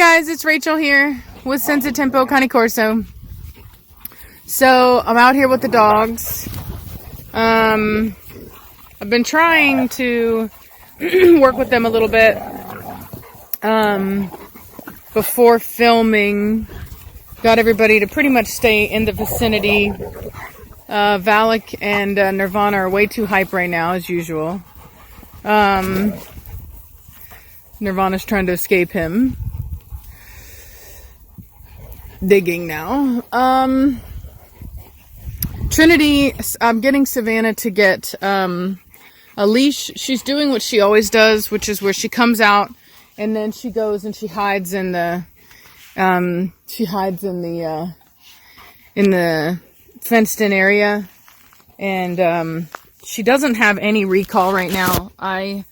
guys, it's Rachel here with Senza Tempo Cane Corso. So I'm out here with the dogs. I've been trying to work with them a little bit before filming. Got everybody to pretty much stay in the vicinity. Valak and Nirvana are way too hype right now, as usual. Nirvana's trying to escape him. Digging now. Trinity, I'm getting Savannah to get a leash. She's doing what she always does, which is where she comes out and then she goes and she hides in the in the fenced-in area, and she doesn't have any recall right now. I'm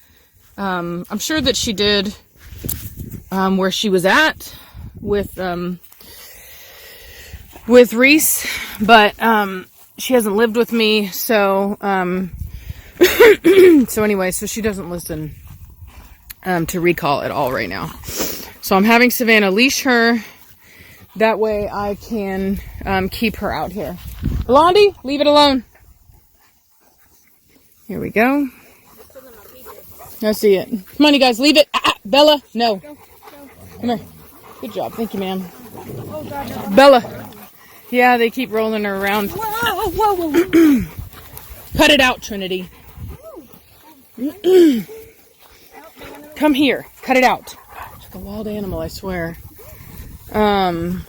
sure that she did where she was at with Reese, but she hasn't lived with me, so so anyway, so she doesn't listen to recall at all right now. So I'm having Savannah leash her. That way I can keep her out here. Blondie, leave it alone. Here we go. I see it. Come on, you guys, leave it. Bella, no. Go. Come here. Good job. Thank you, ma'am. Oh, God, no. Bella. Yeah, they keep rolling her around. Whoa. Cut it out, Trinity. Come here. Cut it out. It's like a wild animal, I swear. Alright.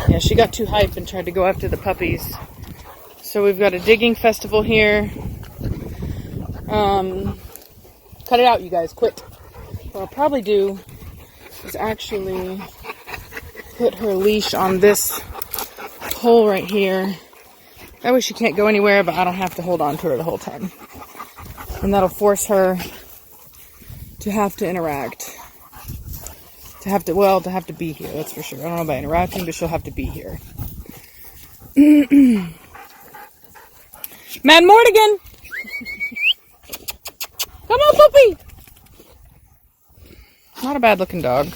Yeah, she got too hyped and tried to go after the puppies. So we've got a digging festival here. Cut it out, you guys. Quit. What I'll probably do is actually put her leash on this pole right here. That way she can't go anywhere, but I don't have to hold on to her the whole time. And that'll force her to have to interact. To have to be here, that's for sure. I don't know about interacting, but she'll have to be here. Mad Mortigan! Come on, puppy! Not a bad looking dog.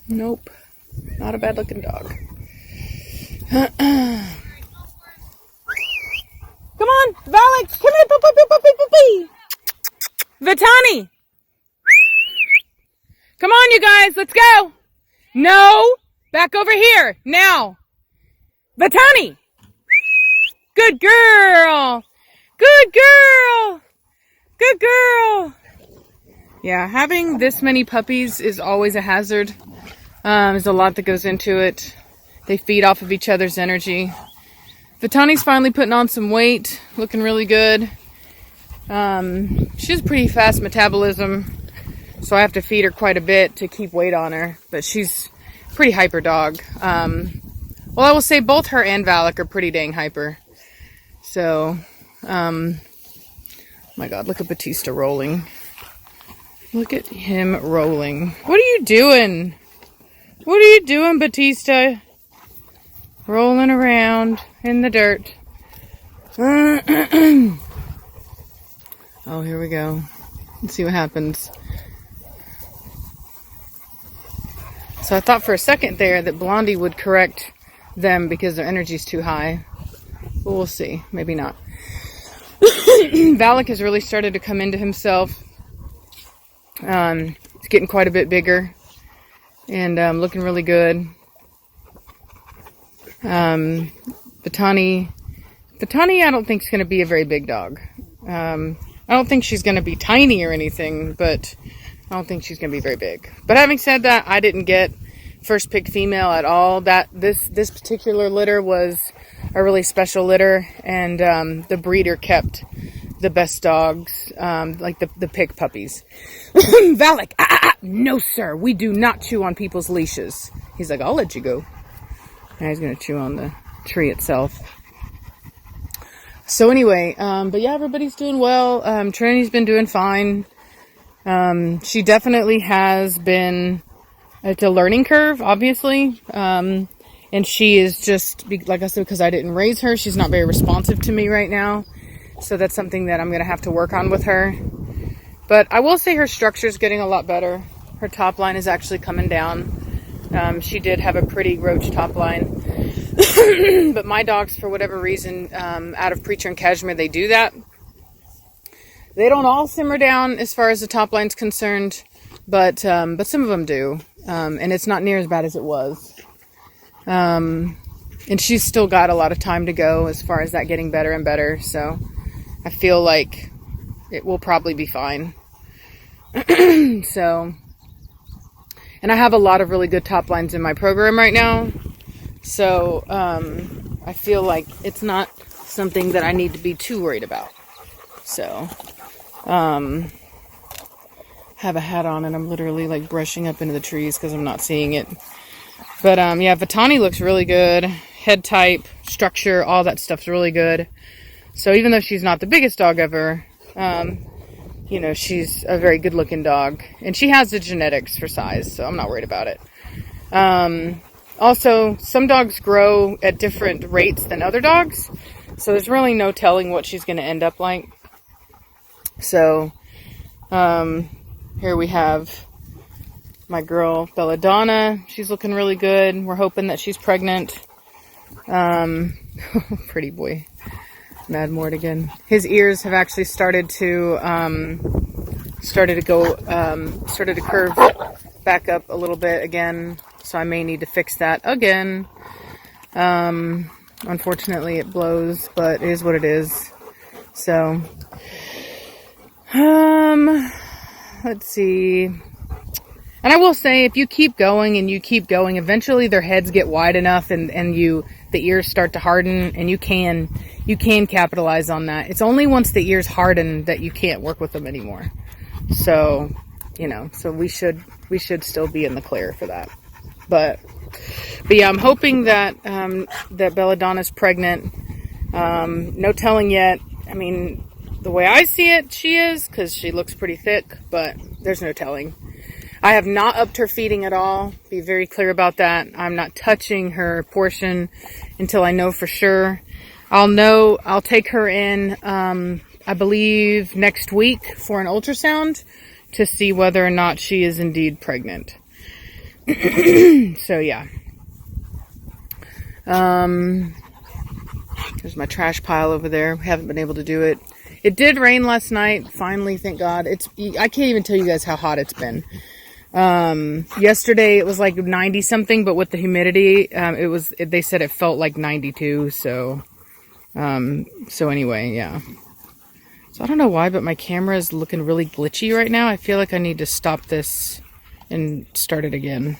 Nope. Not a bad looking dog. Come on, Valak! Come here, puppy! Vitani! Come on, you guys, let's go! No! Back over here, now! Vitani! Good girl! Good girl! Good girl! Yeah, having this many puppies is always a hazard. There's a lot that goes into it. They feed off of each other's energy. Vitani's finally putting on some weight, looking really good. She has pretty fast metabolism, so I have to feed her quite a bit to keep weight on her. But she's a pretty hyper dog. Well, I will say both her and Valak are pretty dang hyper. So, my God, look at Batista rolling. Look at him rolling. What are you doing? What are you doing, Batista? Rolling around in the dirt. Oh, here we go. Let's see what happens. So I thought for a second there that Blondie would correct them because their energy's too high. But we'll see. Maybe not. Valak has really started to come into himself. He's getting quite a bit bigger. And looking really good. Vitani, I don't think is going to be a very big dog. I don't think she's going to be tiny or anything, but I don't think she's going to be very big. But having said that, I didn't get first pick female at all. This particular litter was a really special litter, and the breeder kept the best dogs, like the pig puppies. Valak, no sir, we do not chew on people's leashes. He's like, I'll let you go. And he's going to chew on the tree itself. So anyway, but yeah, everybody's doing well. Trinity's been doing fine. She definitely has been, it's a learning curve, obviously. And she is just, like I said, because I didn't raise her, she's not very responsive to me right now. So that's something that I'm going to have to work on with her. But I will say her structure is getting a lot better. Her top line is actually coming down. She did have a pretty roach top line. But my dogs, for whatever reason, out of Preacher and Cashmere, they do that. They don't all simmer down as far as the top line's concerned, but some of them do. And it's not near as bad as it was. And she's still got a lot of time to go as far as that getting better and better. So I feel like it will probably be fine. So, and I have a lot of really good top lines in my program right now. So, I feel like it's not something that I need to be too worried about. So, have a hat on and I'm literally like brushing up into the trees because I'm not seeing it. But, yeah, Vitani looks really good. Head type, structure, all that stuff's really good. So even though she's not the biggest dog ever, you know, she's a very good looking dog. And she has the genetics for size, so I'm not worried about it. Also, some dogs grow at different rates than other dogs. So there's really no telling what she's going to end up like. So, here we have my girl, Belladonna. She's looking really good. We're hoping that she's pregnant. Pretty boy. Mad Mortigan. His ears have actually started to curve back up a little bit again. So I may need to fix that again. Unfortunately it blows, but it is what it is. So, let's see. And I will say, if you keep going and you keep going, eventually their heads get wide enough and the ears start to harden, and you can capitalize on that. It's only once the ears harden that you can't work with them anymore. So, you know, so we should still be in the clear for that. But yeah, I'm hoping that, that Belladonna's pregnant. No telling yet. I mean, the way I see it, she is, because she looks pretty thick, but there's no telling. I have not upped her feeding at all. Be very clear about that. I'm not touching her portion until I know for sure. I'll take her in, I believe next week for an ultrasound to see whether or not she is indeed pregnant. So yeah. There's my trash pile over there. Haven't been able to do it. It did rain last night. Finally, thank God. I can't even tell you guys how hot it's been. Yesterday it was like 90 something, but with the humidity, they said it felt like 92. So anyway, yeah. So I don't know why, but my camera is looking really glitchy right now. I feel like I need to stop this and start it again.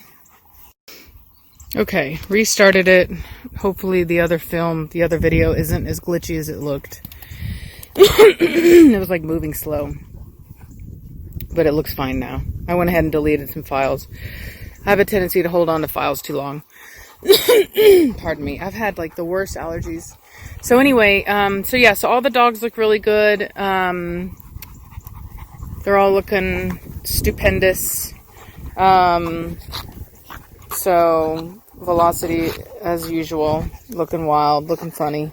Okay, restarted it. Hopefully the other video isn't as glitchy as it looked. It was like moving slow. But it looks fine now. I went ahead and deleted some files. I have a tendency to hold on to files too long. Pardon me. I've had like the worst allergies. So anyway, so all the dogs look really good. They're all looking stupendous. So Velocity, as usual, looking wild, looking funny.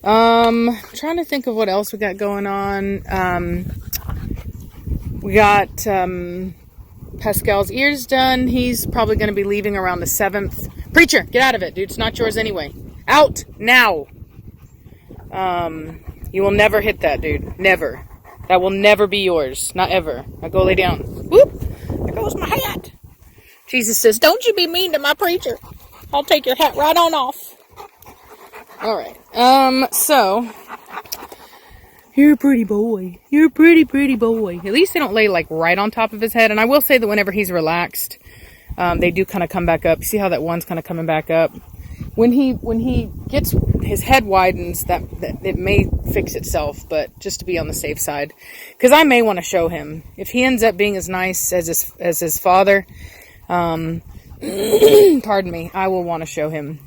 Trying to think of what else we got going on. We got Pascal's ears done. He's probably going to be leaving around the 7th. Preacher, get out of it, dude. It's not yours anyway. Out now. You will never hit that, dude. Never. That will never be yours. Not ever. Now go lay down. Whoop! There goes my hat. Jesus says, don't you be mean to my preacher. I'll take your hat right on off. Alright. So... You're a pretty boy. You're a pretty, pretty boy. At least they don't lay like right on top of his head. And I will say that whenever he's relaxed, they do kind of come back up. You see how that one's kind of coming back up? When he gets, his head widens, that it may fix itself, but just to be on the safe side. Because I may want to show him. If he ends up being as nice as his father, pardon me, I will want to show him.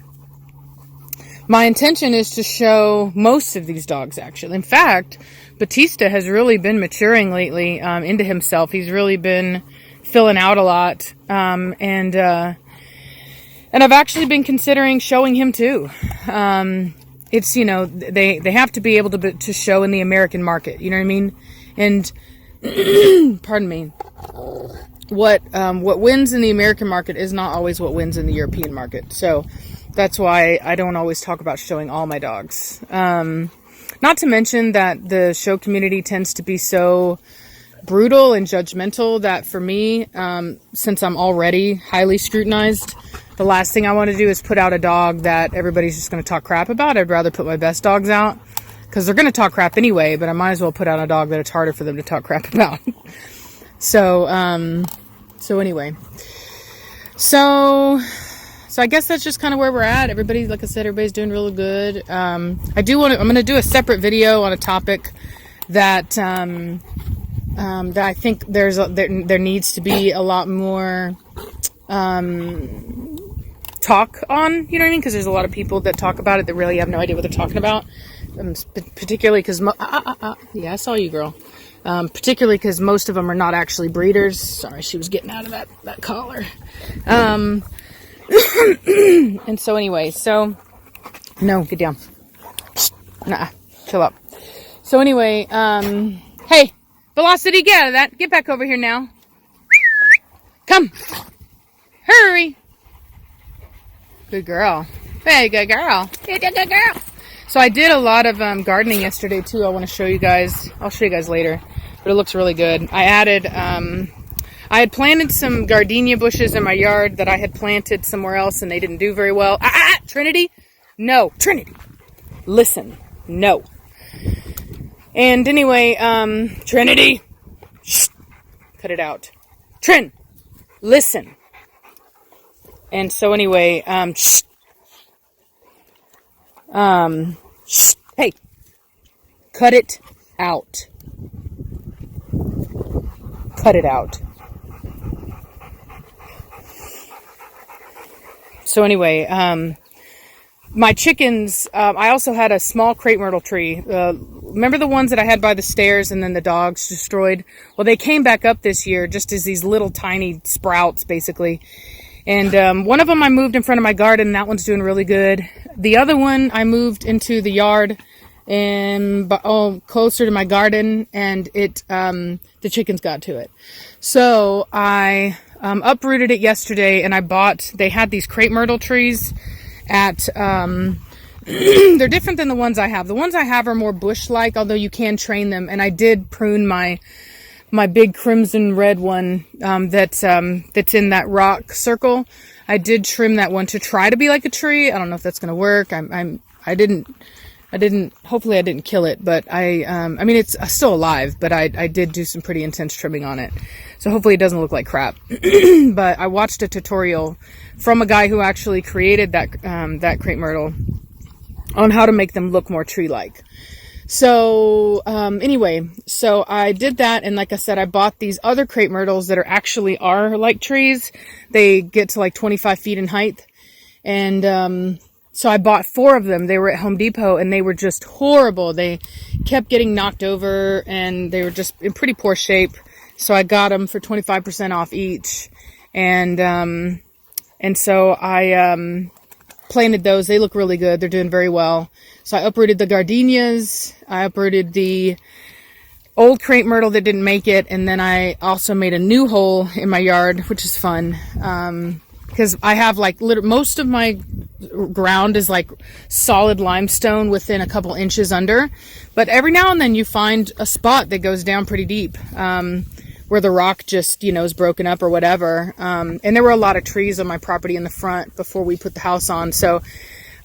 My intention is to show most of these dogs, actually. In fact, Batista has really been maturing lately into himself. He's really been filling out a lot. And And I've actually been considering showing him too. It's, you know, they have to be able to show in the American market, you know what I mean? And pardon me, what wins in the American market is not always what wins in the European market. So that's why I don't always talk about showing all my dogs. Not to mention that the show community tends to be so brutal and judgmental that for me, since I'm already highly scrutinized, the last thing I want to do is put out a dog that everybody's just going to talk crap about. I'd rather put my best dogs out because they're going to talk crap anyway, but I might as well put out a dog that it's harder for them to talk crap about. So anyway, so I guess that's just kind of where we're at. Everybody, like I said, everybody's doing really good. I'm going to do a separate video on a topic that, that I think there needs to be a lot more, talk on, you know what I mean? Because there's a lot of people that talk about it that really have no idea what they're talking about. Particularly because, yeah, I saw you, girl. Particularly because most of them are not actually breeders. Sorry, she was getting out of that collar. And so anyway, no, get down. Nah, chill up. So anyway, hey, Velocity, get out of that. Get back over here now. Come. Hurry. Good girl. Hey, good girl. Good girl. So I did a lot of gardening yesterday too. I want to show you guys. I'll show you guys later, but it looks really good. I added, I had planted some gardenia bushes in my yard that I had planted somewhere else and they didn't do very well. Trinity? No. Trinity. Listen. No. And anyway, Trinity. Shh. Cut it out. Trin. Listen. And so anyway, shh. Shh. Hey. Cut it out. Cut it out. So anyway, my chickens, I also had a small crepe myrtle tree. Remember the ones that I had by the stairs and then the dogs destroyed? Well, they came back up this year just as these little tiny sprouts, basically. And one of them I moved in front of my garden. That one's doing really good. The other one I moved into the yard and closer to my garden, and the chickens got to it. So I uprooted it yesterday, and they had these crepe myrtle trees at, they're different than the ones I have. The ones I have are more bush-like, although you can train them. And I did prune my big crimson red one, that's in that rock circle. I did trim that one to try to be like a tree. I don't know if that's going to work. I didn't, hopefully I didn't kill it, but I mean, it's still alive, but I did do some pretty intense trimming on it. So hopefully it doesn't look like crap. But I watched a tutorial from a guy who actually created that crepe myrtle on how to make them look more tree-like. So, anyway, so I did that. And like I said, I bought these other crepe myrtles that are like trees. They get to like 25 feet in height. And, so I bought 4 of them. They were at Home Depot and they were just horrible. They kept getting knocked over and they were just in pretty poor shape. So I got them for 25% off each. And so I, planted those. They look really good. They're doing very well. So I uprooted the gardenias. I uprooted the old crepe myrtle that didn't make it. And then I also made a new hole in my yard, which is fun. Because I have like most of my ground is like solid limestone within a couple inches under. But every now and then you find a spot that goes down pretty deep. Where the rock just, is broken up or whatever. And there were a lot of trees on my property in the front before we put the house on. So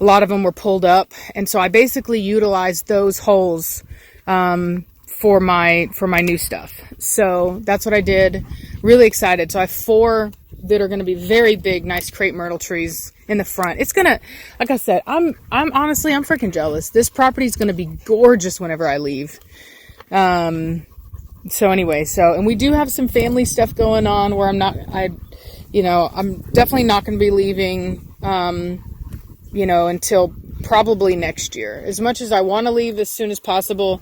a lot of them were pulled up. And so I basically utilized those holes, for my new stuff. So that's what I did. Really excited. So I have 4 that are going to be very big, nice crepe myrtle trees in the front. It's going to, like I said, I'm honestly, I'm freaking jealous. This property is going to be gorgeous whenever I leave. So anyway, and we do have some family stuff going on where I'm definitely not going to be leaving, until probably next year. As much as I want to leave as soon as possible,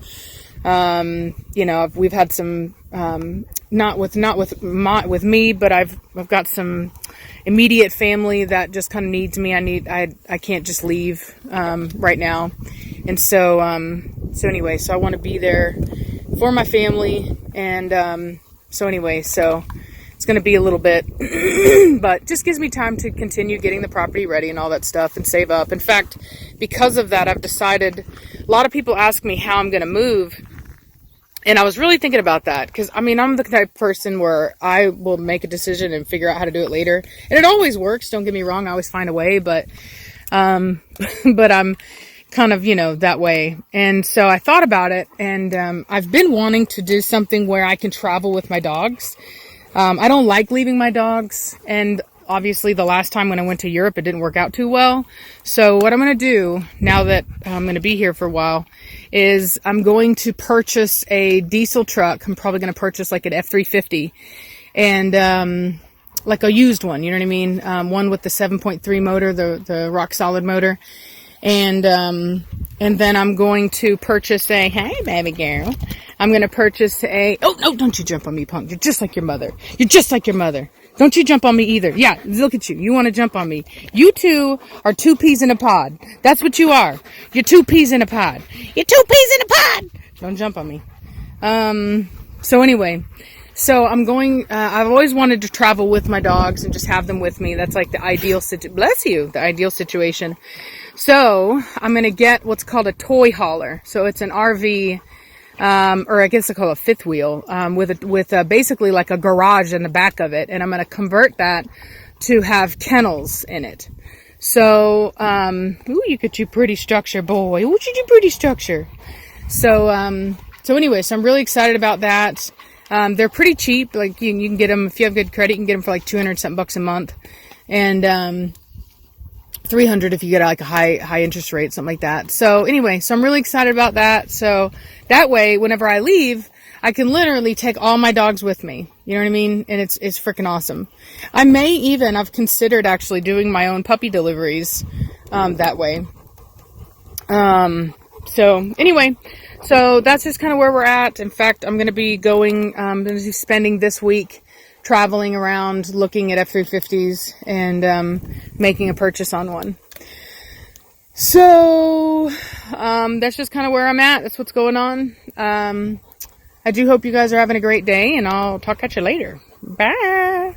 we've had some, not with me, but I've got some immediate family that just kind of needs me. I can't just leave right now. And so anyway, so I want to be there for my family. And so anyway, so it's going to be a little bit, but just gives me time to continue getting the property ready and all that stuff and save up. In fact, because of that, I've decided, a lot of people ask me how I'm going to move. And I was really thinking about that because, I mean, I'm the type of person where I will make a decision and figure out how to do it later. And it always works. Don't get me wrong. I always find a way, but I'm kind of, that way. And so I thought about it, and I've been wanting to do something where I can travel with my dogs. I don't like leaving my dogs, and obviously the last time when I went to Europe, it didn't work out too well. So what I'm going to do now that I'm going to be here for a while is I'm going to purchase a diesel truck. I'm probably going to purchase like an F350 and, like a used one, you know what I mean? One with the 7.3 motor, the rock solid motor. And then I'm going to purchase hey, baby girl. I'm going to purchase oh, no, don't you jump on me, punk. You're just like your mother. You're just like your mother. Don't you jump on me either. Yeah, look at you. You want to jump on me. You two are two peas in a pod. That's what you are. You're two peas in a pod. You're two peas in a pod. Don't jump on me. So anyway, so I'm going, I've always wanted to travel with my dogs and just have them with me. That's like the ideal the ideal situation. So I'm going to get what's called a toy hauler. So it's an RV, or I guess they call it a fifth wheel, with basically like a garage in the back of it. And I'm going to convert that to have kennels in it. So, ooh, you got your pretty structure, boy. Ooh, you pretty structure. So anyway, so I'm really excited about that. They're pretty cheap. Like you can get them, if you have good credit, you can get them for like 200 something bucks a month. And, 300 if you get like a high interest rate, something like that. So anyway, so I'm really excited about that. So that way, whenever I leave, I can literally take all my dogs with me. You know what I mean? And it's freaking awesome. I've considered actually doing my own puppy deliveries, that way. So anyway, so that's just kind of where we're at. In fact, I'm going to be spending this week traveling around looking at F350s and making a purchase on one. So that's just kind of where I'm at. That's what's going on. I do hope you guys are having a great day, and I'll talk at you later. Bye.